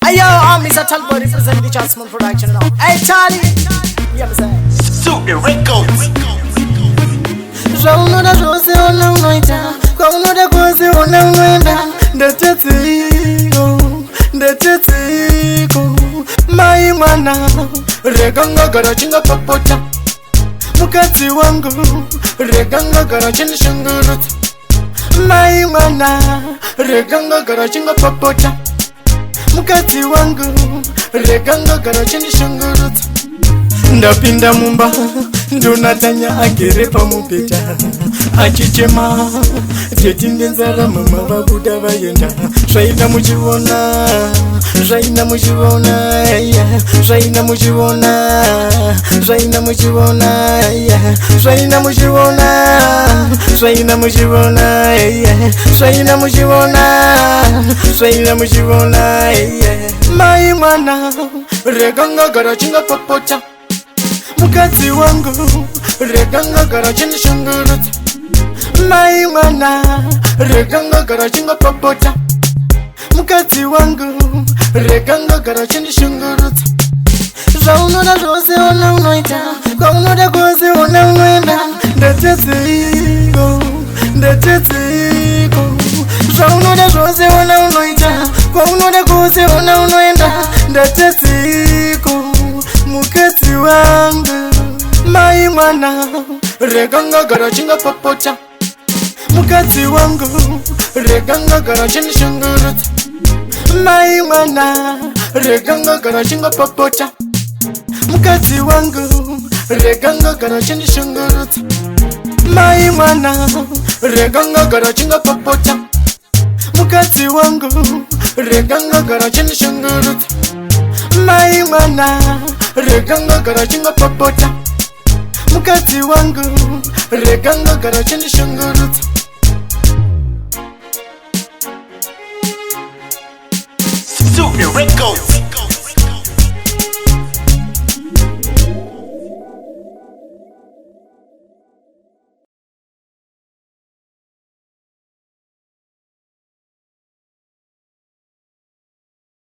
Hey yo, I'm Mr. Talbot representing the Chatsman production now. Hey Charlie, you understand? Super Records. Rauno da rose ona unoita, kwa uno da gozi ona unoenda. Ndetetiko, mai mwana, reganga gara chinga papota. Mukati wangu, reganga gara chini shungurut. Mai mwana, reganga gara chinga papota. Mukati wangu, reganga gara chini shungurut. Ndapinda mumba, ndunatanya agerepa mupeta. Achichema, tetinde nzara mama babuda bayenda. Shaina mujiwona, shaina mujiwona, yeah. Shaina mujiwona, shaina mujiwona, yeah. Shaina mujiwona, shaina mujiwona, yeah. Shaina mujiwona, shaina mujiwona, yeah. Mai mwana, reganga gara chinga papota. Mukati wangu, reganga gara chini shungurut. Mai mwana, reganga gara chinga papota. Mukati wangu, reganga gara chini shungurut. Rauno da rose ona unoita, kwa uno da gozi ona unoenda. Ndetetiko. Rauno da rose ona unoita, kwa uno da gozi ona unoenda. Ndetetiko. Mukati wangu, mai mwana, reganga gara chinga papota. Mukati wangu, reganga gara chini shungurut. Mai mwana, reganga gara chinga papota. Mukati wangu, reganga gara chini shungurut. Mai mwana, reganga gara chinga papota. Mukati wangu, reganga gara chini shungurut. Mai mwana, reganga gara chinga papota. Mukati wangu, reganga gara chini shungurut. Super Records.